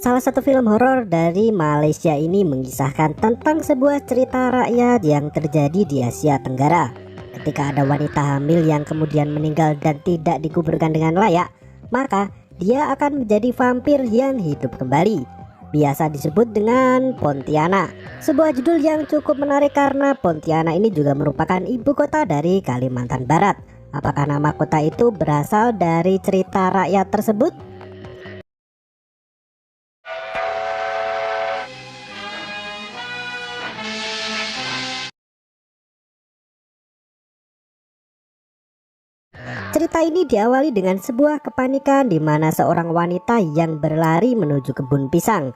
Salah satu film horor dari Malaysia ini mengisahkan tentang sebuah cerita rakyat yang terjadi di Asia Tenggara. Ketika ada wanita hamil yang kemudian meninggal dan tidak dikuburkan dengan layak, maka dia akan menjadi vampir yang hidup kembali. Biasa disebut dengan Pontianak. Sebuah judul yang cukup menarik karena Pontianak ini juga merupakan ibu kota dari Kalimantan Barat. Apakah nama kota itu berasal dari cerita rakyat tersebut? Cerita ini diawali dengan sebuah kepanikan di mana seorang wanita yang berlari menuju kebun pisang.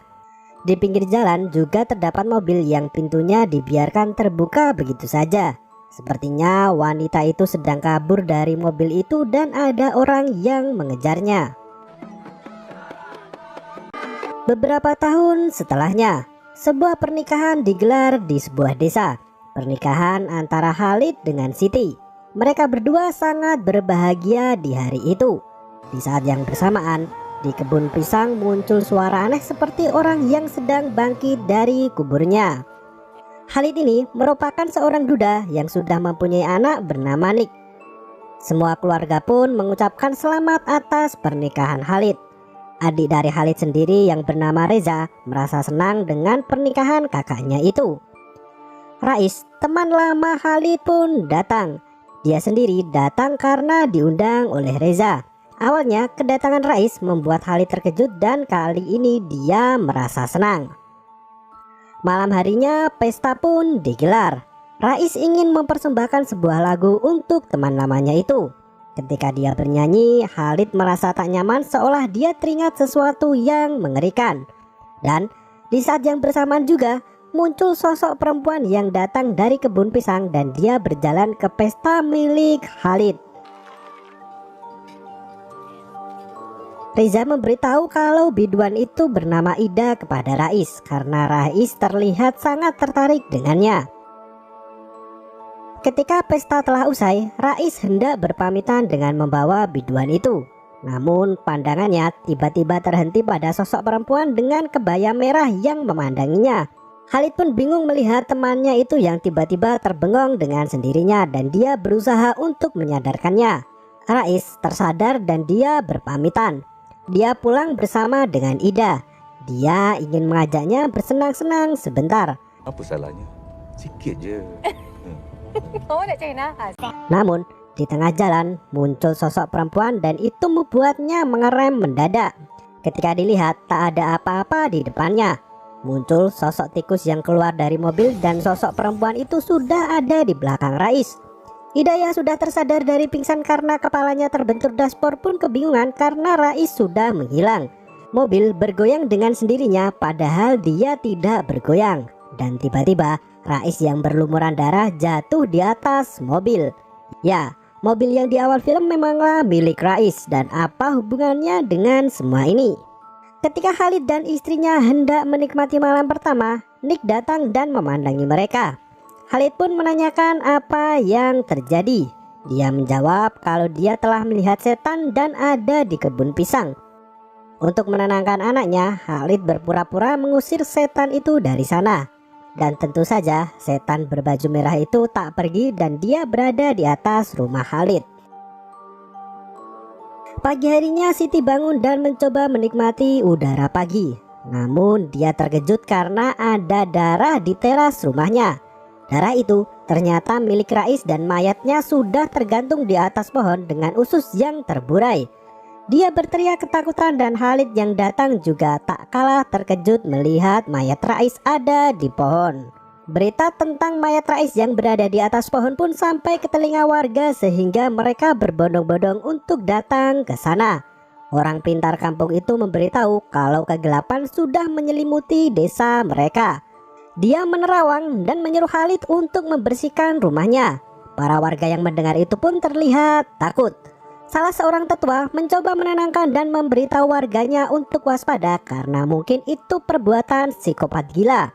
Di pinggir jalan juga terdapat mobil yang pintunya dibiarkan terbuka begitu saja. Sepertinya wanita itu sedang kabur dari mobil itu dan ada orang yang mengejarnya. Beberapa tahun setelahnya, sebuah pernikahan digelar di sebuah desa. Pernikahan antara Khalid dengan Siti. Mereka berdua sangat berbahagia di hari itu. Di saat yang bersamaan, di kebun pisang muncul suara aneh seperti orang yang sedang bangkit dari kuburnya. Khalid ini merupakan seorang duda yang sudah mempunyai anak bernama Nick. Semua keluarga pun mengucapkan selamat atas pernikahan Khalid. Adik dari Khalid sendiri yang bernama Reza merasa senang dengan pernikahan kakaknya itu. Rais, teman lama Khalid pun datang. Dia sendiri datang karena diundang oleh Reza. Awalnya kedatangan Rais membuat Khalid terkejut dan kali ini dia merasa senang. Malam harinya pesta pun digelar. Rais ingin mempersembahkan sebuah lagu untuk teman lamanya itu. Ketika dia bernyanyi, Khalid merasa tak nyaman seolah dia teringat sesuatu yang mengerikan. Dan di saat yang bersamaan juga muncul sosok perempuan yang datang dari kebun pisang dan dia berjalan ke pesta milik Khalid. Reza memberitahu kalau biduan itu bernama Ida kepada Rais karena Rais terlihat sangat tertarik dengannya. Ketika pesta telah usai, Rais hendak berpamitan dengan membawa biduan itu. Namun pandangannya tiba-tiba terhenti pada sosok perempuan dengan kebaya merah yang memandanginya. Khalid pun bingung melihat temannya itu yang tiba-tiba terbengong dengan sendirinya dan dia berusaha untuk menyadarkannya. Rais tersadar dan dia berpamitan. Dia pulang bersama dengan Ida. Dia ingin mengajaknya bersenang-senang sebentar. Apa salahnya? Sikit je. Namun di tengah jalan muncul sosok perempuan dan itu membuatnya mengerem mendadak. Ketika dilihat tak ada apa-apa di depannya. Muncul sosok tikus yang keluar dari mobil dan sosok perempuan itu sudah ada di belakang Rais. Ida yang sudah tersadar dari pingsan karena kepalanya terbentur daspor pun kebingungan karena Rais sudah menghilang. Mobil bergoyang dengan sendirinya padahal dia tidak bergoyang. Dan tiba-tiba Rais yang berlumuran darah jatuh di atas mobil. Ya, mobil yang di awal film memanglah milik Rais dan apa hubungannya dengan semua ini? Ketika Khalid dan istrinya hendak menikmati malam pertama, Nick datang dan memandangi mereka. Khalid pun menanyakan apa yang terjadi. Dia menjawab kalau dia telah melihat setan dan ada di kebun pisang. Untuk menenangkan anaknya, Khalid berpura-pura mengusir setan itu dari sana. Dan tentu saja setan berbaju merah itu tak pergi dan dia berada di atas rumah Khalid. Pagi harinya Siti bangun dan mencoba menikmati udara pagi. Namun dia terkejut karena ada darah di teras rumahnya. Darah itu ternyata milik Rais dan mayatnya sudah tergantung di atas pohon dengan usus yang terburai. Dia berteriak ketakutan dan Khalid yang datang juga tak kalah terkejut melihat mayat Rais ada di pohon. Berita tentang mayat Rais yang berada di atas pohon pun sampai ke telinga warga sehingga mereka berbondong-bondong untuk datang ke sana. Orang pintar kampung itu memberitahu kalau kegelapan sudah menyelimuti desa mereka. Dia menerawang dan menyuruh Khalid untuk membersihkan rumahnya. Para warga yang mendengar itu pun terlihat takut. Salah seorang tetua mencoba menenangkan dan memberitahu warganya untuk waspada karena mungkin itu perbuatan psikopat gila.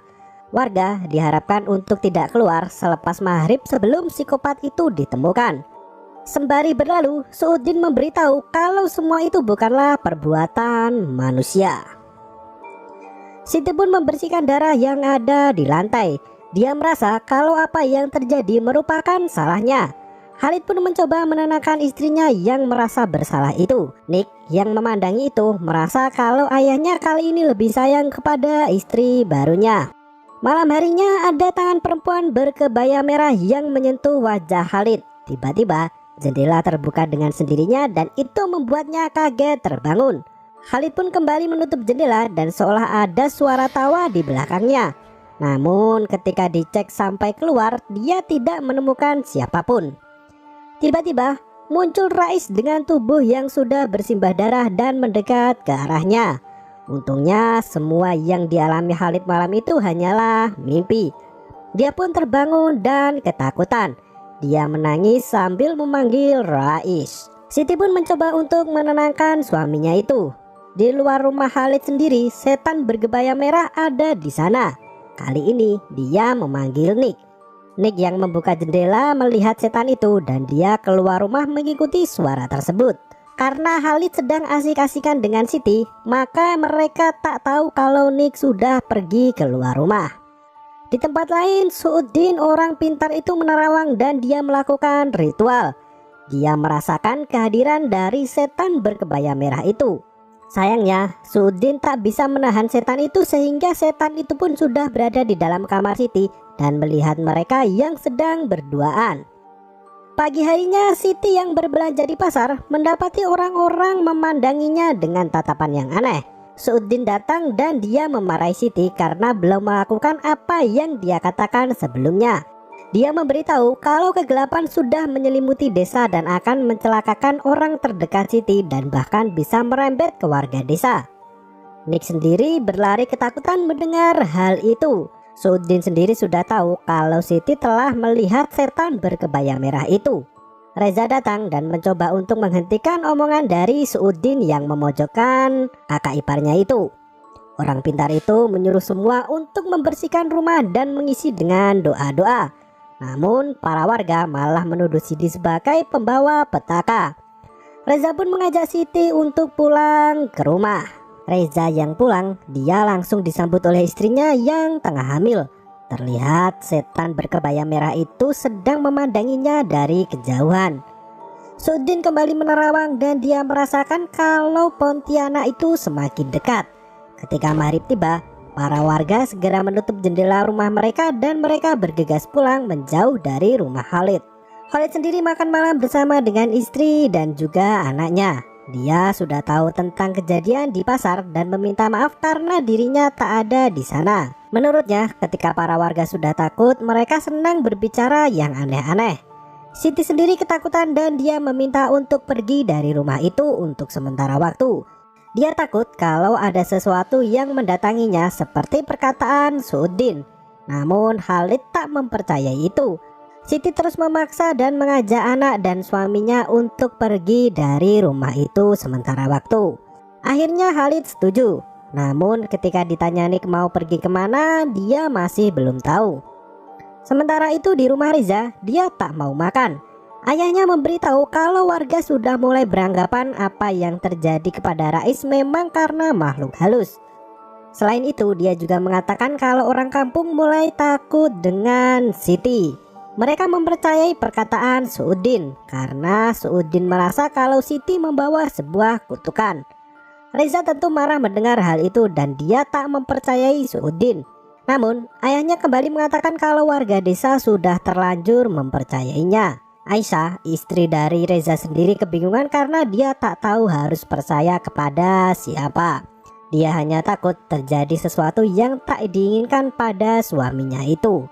Warga diharapkan untuk tidak keluar selepas maghrib sebelum psikopat itu ditemukan. Sembari berlalu, Suudin memberitahu kalau semua itu bukanlah perbuatan manusia. Siti pun membersihkan darah yang ada di lantai. Dia merasa kalau apa yang terjadi merupakan salahnya. Khalid pun mencoba menenangkan istrinya yang merasa bersalah itu. Nick yang memandangi itu merasa kalau ayahnya kali ini lebih sayang kepada istri barunya. Malam harinya ada tangan perempuan berkebaya merah yang menyentuh wajah Khalid. Tiba-tiba jendela terbuka dengan sendirinya dan itu membuatnya kaget terbangun. Khalid pun kembali menutup jendela dan seolah ada suara tawa di belakangnya. Namun ketika dicek sampai keluar, dia tidak menemukan siapapun. Tiba-tiba muncul Rais dengan tubuh yang sudah bersimbah darah dan mendekat ke arahnya. Untungnya semua yang dialami Khalid malam itu hanyalah mimpi. Dia pun terbangun dan ketakutan. Dia menangis sambil memanggil Rais. Siti pun mencoba untuk menenangkan suaminya itu. Di luar rumah Khalid sendiri, setan berkebaya merah ada di sana. Kali ini dia memanggil Nick. Nick yang membuka jendela melihat setan itu dan dia keluar rumah mengikuti suara tersebut. Karena Khalid sedang asik-asikan dengan Siti, maka mereka tak tahu kalau Nick sudah pergi keluar rumah. Di tempat lain, Suuddin orang pintar itu menerawang dan dia melakukan ritual. Dia merasakan kehadiran dari setan berkebaya merah itu. Sayangnya, Suuddin tak bisa menahan setan itu sehingga setan itu pun sudah berada di dalam kamar Siti dan melihat mereka yang sedang berduaan. Pagi harinya Siti yang berbelanja di pasar mendapati orang-orang memandanginya dengan tatapan yang aneh. Suuddin datang dan dia memarahi Siti karena belum melakukan apa yang dia katakan sebelumnya. Dia memberitahu kalau kegelapan sudah menyelimuti desa dan akan mencelakakan orang terdekat Siti dan bahkan bisa merembet ke warga desa. Nick sendiri berlari ketakutan mendengar hal itu. Suuddin sendiri sudah tahu kalau Siti telah melihat setan berkebaya merah itu. Reza datang dan mencoba untuk menghentikan omongan dari Suuddin yang memojokkan kakak iparnya itu. Orang pintar itu menyuruh semua untuk membersihkan rumah dan mengisi dengan doa-doa. Namun para warga malah menuduh Siti sebagai pembawa petaka. Reza pun mengajak Siti untuk pulang ke rumah. Reza yang pulang, dia langsung disambut oleh istrinya yang tengah hamil. Terlihat setan berkebaya merah itu sedang memandanginya dari kejauhan. Suuddin kembali menerawang dan dia merasakan kalau Pontianak itu semakin dekat. Ketika maghrib tiba, para warga segera menutup jendela rumah mereka dan mereka bergegas pulang menjauh dari rumah Khalid. Khalid sendiri makan malam bersama dengan istri dan juga anaknya. Dia sudah tahu tentang kejadian di pasar dan meminta maaf karena dirinya tak ada di sana. Menurutnya, ketika para warga sudah takut, mereka senang berbicara yang aneh-aneh. Siti sendiri ketakutan dan dia meminta untuk pergi dari rumah itu untuk sementara waktu. Dia takut kalau ada sesuatu yang mendatanginya seperti perkataan Suuddin. Namun Khalid tak mempercayai itu. Siti terus memaksa dan mengajak anak dan suaminya untuk pergi dari rumah itu sementara waktu. Akhirnya Khalid setuju. Namun ketika ditanya Nick mau pergi kemana, dia masih belum tahu. Sementara itu di rumah Reza, dia tak mau makan. Ayahnya memberitahu kalau warga sudah mulai beranggapan apa yang terjadi kepada Rais memang karena makhluk halus. Selain itu dia juga mengatakan kalau orang kampung mulai takut dengan Siti. Mereka mempercayai perkataan Suuddin karena Suuddin merasa kalau Siti membawa sebuah kutukan. Reza tentu marah mendengar hal itu dan dia tak mempercayai Suuddin. Namun ayahnya kembali mengatakan kalau warga desa sudah terlanjur mempercayainya. Aisyah, istri dari Reza sendiri kebingungan karena dia tak tahu harus percaya kepada siapa. Dia hanya takut terjadi sesuatu yang tak diinginkan pada suaminya itu.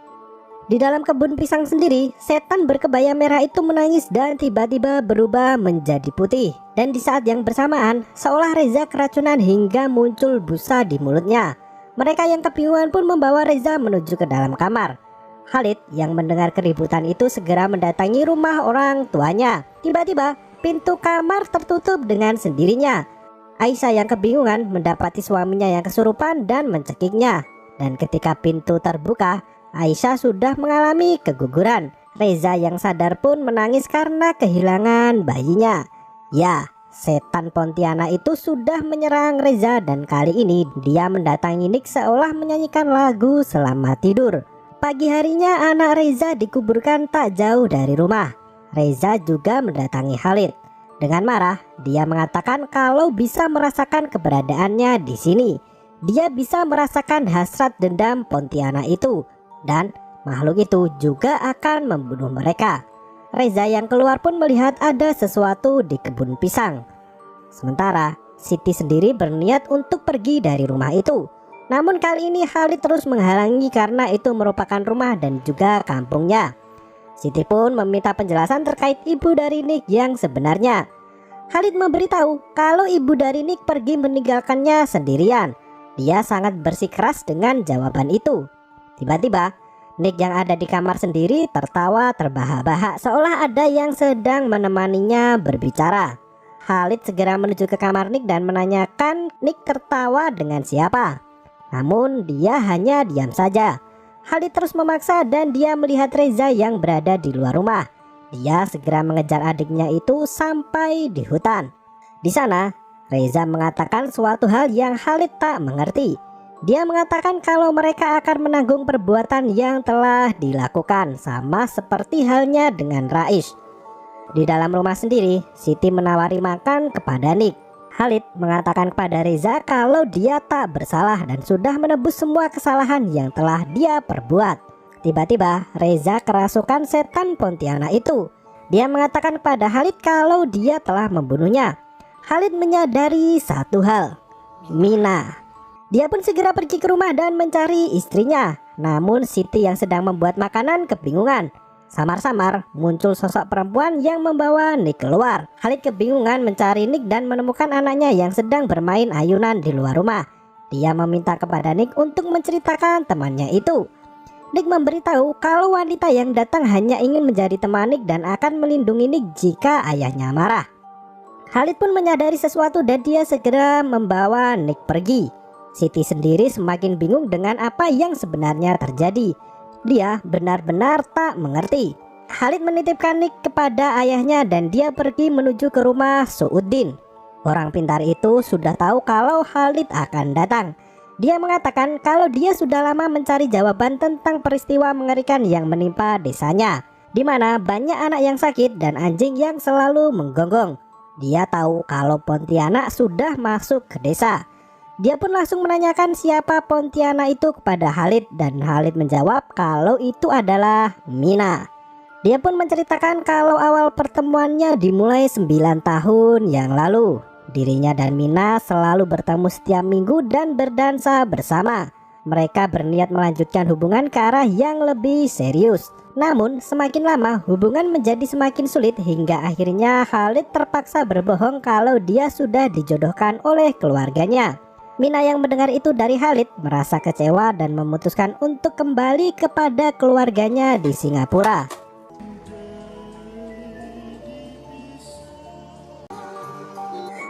Di dalam kebun pisang sendiri, setan berkebaya merah itu menangis dan tiba-tiba berubah menjadi putih. Dan di saat yang bersamaan, seolah Reza keracunan hingga muncul busa di mulutnya. Mereka yang kebingungan pun membawa Reza menuju ke dalam kamar. Khalid yang mendengar keributan itu segera mendatangi rumah orang tuanya. Tiba-tiba, pintu kamar tertutup dengan sendirinya. Aisyah yang kebingungan mendapati suaminya yang kesurupan dan mencekiknya. Dan ketika pintu terbuka, Aisyah sudah mengalami keguguran. Reza yang sadar pun menangis karena kehilangan bayinya. Ya, setan Pontianak itu sudah menyerang Reza dan kali ini dia mendatangi Nick seolah menyanyikan lagu selamat tidur. Pagi harinya anak Reza dikuburkan tak jauh dari rumah. Reza juga mendatangi Khalid. Dengan marah, dia mengatakan kalau bisa merasakan keberadaannya di sini. Dia bisa merasakan hasrat dendam Pontianak itu dan makhluk itu juga akan membunuh mereka. Reza yang keluar pun melihat ada sesuatu di kebun pisang. Sementara Siti sendiri berniat untuk pergi dari rumah itu. Namun kali ini Khalid terus menghalangi karena itu merupakan rumah dan juga kampungnya. Siti pun meminta penjelasan terkait ibu dari Nick yang sebenarnya. Khalid memberitahu kalau ibu dari Nick pergi meninggalkannya sendirian. Dia sangat bersikeras dengan jawaban itu. Tiba-tiba Nick yang ada di kamar sendiri tertawa terbahak-bahak seolah ada yang sedang menemaninya berbicara. Khalid segera menuju ke kamar Nick dan menanyakan Nick tertawa dengan siapa. Namun dia hanya diam saja. Khalid terus memaksa dan dia melihat Reza yang berada di luar rumah. Dia segera mengejar adiknya itu sampai di hutan. Di sana Reza mengatakan suatu hal yang Khalid tak mengerti. Dia mengatakan kalau mereka akan menanggung perbuatan yang telah dilakukan, sama seperti halnya dengan Rais. Di dalam rumah sendiri, Siti menawari makan kepada Nick. Khalid mengatakan kepada Reza kalau dia tak bersalah dan sudah menebus semua kesalahan yang telah dia perbuat. Tiba-tiba Reza kerasukan setan Pontianak itu. Dia mengatakan kepada Khalid kalau dia telah membunuhnya. Khalid menyadari satu hal, Mina. Dia pun segera pergi ke rumah dan mencari istrinya. Namun Siti yang sedang membuat makanan kebingungan. Samar-samar muncul sosok perempuan yang membawa Nick keluar. Khalid kebingungan mencari Nick dan menemukan anaknya yang sedang bermain ayunan di luar rumah. Dia meminta kepada Nick untuk menceritakan temannya itu. Nick memberitahu kalau wanita yang datang hanya ingin menjadi teman Nick dan akan melindungi Nick jika ayahnya marah. Khalid pun menyadari sesuatu dan dia segera membawa Nick pergi. Siti sendiri semakin bingung dengan apa yang sebenarnya terjadi. Dia benar-benar tak mengerti. Khalid menitipkan Nick kepada ayahnya dan dia pergi menuju ke rumah Suuddin. Orang pintar itu sudah tahu kalau Khalid akan datang. Dia mengatakan kalau dia sudah lama mencari jawaban tentang peristiwa mengerikan yang menimpa desanya, di mana banyak anak yang sakit dan anjing yang selalu menggonggong. Dia tahu kalau Pontianak sudah masuk ke desa. Dia pun langsung menanyakan siapa Pontianak itu kepada Khalid dan Khalid menjawab kalau itu adalah Mina. Dia pun menceritakan kalau awal pertemuannya dimulai 9 tahun yang lalu. Dirinya dan Mina selalu bertemu setiap minggu dan berdansa bersama. Mereka berniat melanjutkan hubungan ke arah yang lebih serius. Namun semakin lama hubungan menjadi semakin sulit hingga akhirnya Khalid terpaksa berbohong kalau dia sudah dijodohkan oleh keluarganya. Mina yang mendengar itu dari Khalid merasa kecewa dan memutuskan untuk kembali kepada keluarganya di Singapura.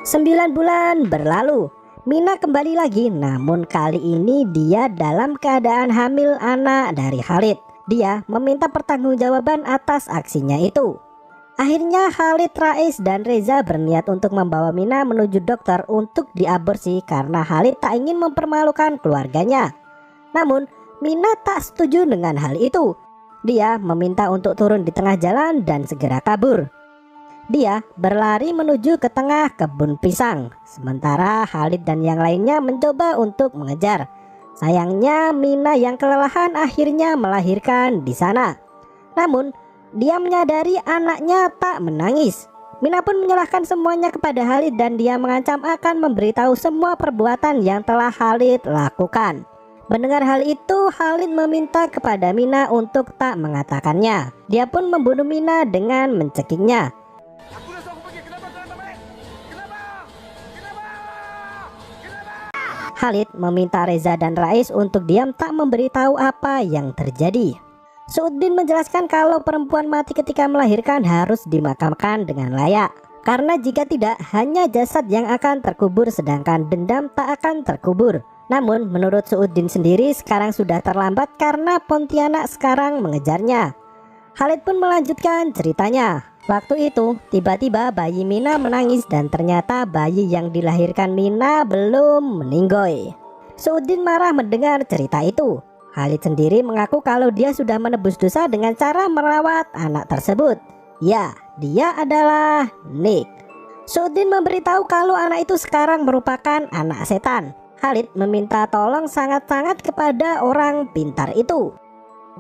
Sembilan bulan berlalu, Mina kembali lagi, namun kali ini dia dalam keadaan hamil anak dari Khalid. Dia meminta pertanggungjawaban atas aksinya itu. Akhirnya Khalid, Rais, dan Reza berniat untuk membawa Mina menuju dokter untuk diaborsi karena Khalid tak ingin mempermalukan keluarganya. Namun Mina tak setuju dengan hal itu. Dia meminta untuk turun di tengah jalan dan segera kabur. Dia berlari menuju ke tengah kebun pisang, sementara Khalid dan yang lainnya mencoba untuk mengejar. Sayangnya Mina yang kelelahan akhirnya melahirkan di sana. Namun dia menyadari anaknya tak menangis. Mina pun menyerahkan semuanya kepada Khalid dan dia mengancam akan memberitahu semua perbuatan yang telah Khalid lakukan. Mendengar hal itu, Khalid meminta kepada Mina untuk tak mengatakannya. Dia pun membunuh Mina dengan mencekiknya. Khalid meminta Reza dan Rais untuk diam tak memberitahu apa yang terjadi. Suuddin menjelaskan kalau perempuan mati ketika melahirkan harus dimakamkan dengan layak. Karena jika tidak, hanya jasad yang akan terkubur sedangkan dendam tak akan terkubur. Namun menurut Suuddin sendiri sekarang sudah terlambat karena Pontianak sekarang mengejarnya. Khalid pun melanjutkan ceritanya. Waktu itu tiba-tiba bayi Mina menangis dan ternyata bayi yang dilahirkan Mina belum meninggoy. Suudin marah mendengar cerita itu. Khalid sendiri mengaku kalau dia sudah menebus dosa dengan cara merawat anak tersebut. Ya, dia adalah Nick. Suudin memberitahu kalau anak itu sekarang merupakan anak setan. Khalid meminta tolong sangat-sangat kepada orang pintar itu.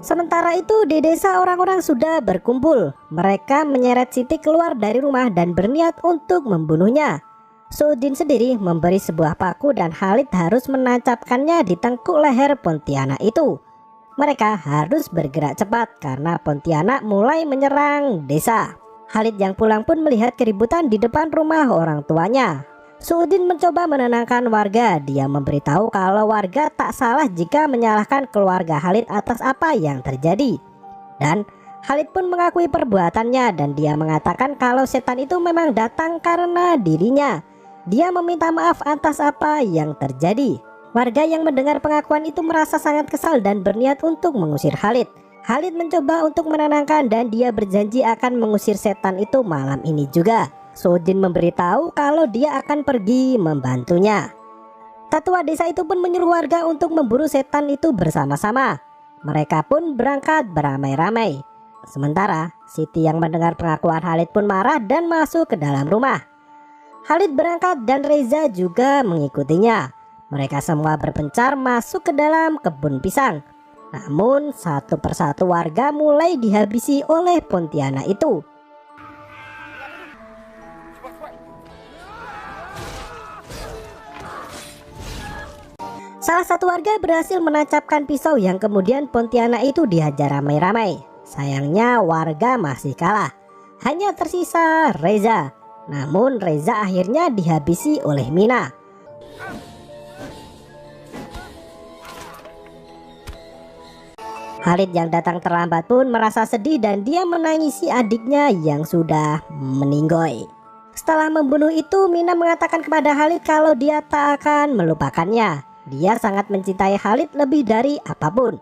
Sementara itu di desa orang-orang sudah berkumpul. Mereka menyeret Siti keluar dari rumah dan berniat untuk membunuhnya. Suudin sendiri memberi sebuah paku dan Khalid harus menancapkannya di tengkuk leher Pontianak itu. Mereka harus bergerak cepat karena Pontianak mulai menyerang desa. Khalid yang pulang pun melihat keributan di depan rumah orang tuanya. Suudin mencoba menenangkan warga. Dia memberitahu kalau warga tak salah jika menyalahkan keluarga Khalid atas apa yang terjadi. Dan Khalid pun mengakui perbuatannya dan dia mengatakan kalau setan itu memang datang karena dirinya. Dia meminta maaf atas apa yang terjadi. Warga yang mendengar pengakuan itu merasa sangat kesal dan berniat untuk mengusir Khalid. Khalid mencoba untuk menenangkan dan dia berjanji akan mengusir setan itu malam ini juga. Suudin memberitahu kalau dia akan pergi membantunya. Tetua desa itu pun menyuruh warga untuk memburu setan itu bersama-sama. Mereka pun berangkat beramai-ramai. Sementara Siti yang mendengar pengakuan Khalid pun marah dan masuk ke dalam rumah. Khalid berangkat dan Reza juga mengikutinya. Mereka semua berpencar masuk ke dalam kebun pisang. Namun satu persatu warga mulai dihabisi oleh Pontianak itu. Salah satu warga berhasil menancapkan pisau yang kemudian Pontianak itu dihajar ramai-ramai. Sayangnya warga masih kalah. Hanya tersisa Reza. Namun Reza akhirnya dihabisi oleh Mina. Khalid yang datang terlambat pun merasa sedih dan dia menangisi adiknya yang sudah meninggoy. Setelah membunuh itu, Mina mengatakan kepada Khalid kalau dia tak akan melupakannya. Dia sangat mencintai Khalid lebih dari apapun.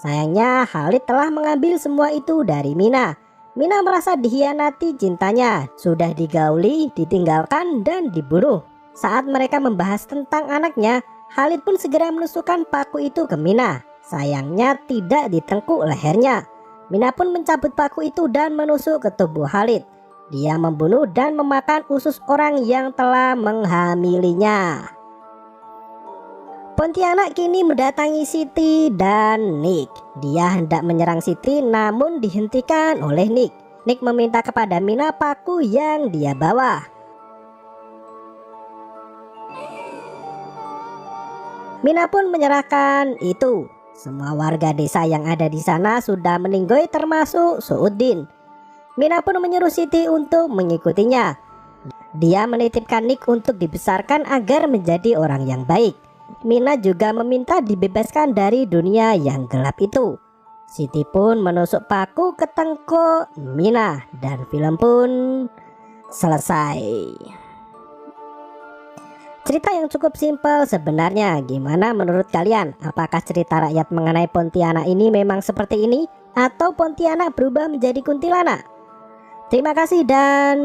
Sayangnya Khalid telah mengambil semua itu dari Mina. Mina merasa dikhianati cintanya, sudah digauli, ditinggalkan, dan dibunuh. Saat mereka membahas tentang anaknya, Khalid pun segera menusukkan paku itu ke Mina. Sayangnya tidak di tengkuk lehernya. Mina pun mencabut paku itu dan menusuk ke tubuh Khalid. Dia membunuh dan memakan usus orang yang telah menghamilinya. Pontianak kini mendatangi Siti dan Nick. Dia hendak menyerang Siti namun dihentikan oleh Nick. Nick meminta kepada Mina paku yang dia bawa. Mina pun menyerahkan itu. Semua warga desa yang ada di sana sudah meninggoy termasuk Suudin. Mina pun menyuruh Siti untuk mengikutinya. Dia menitipkan Nick untuk dibesarkan agar menjadi orang yang baik. Mina juga meminta dibebaskan dari dunia yang gelap itu. Siti pun menusuk paku ke tengkuk Mina dan film pun selesai. Cerita yang cukup simpel sebenarnya. Gimana menurut kalian? Apakah cerita rakyat mengenai Pontianak ini memang seperti ini? Atau Pontianak berubah menjadi kuntilanak? Terima kasih dan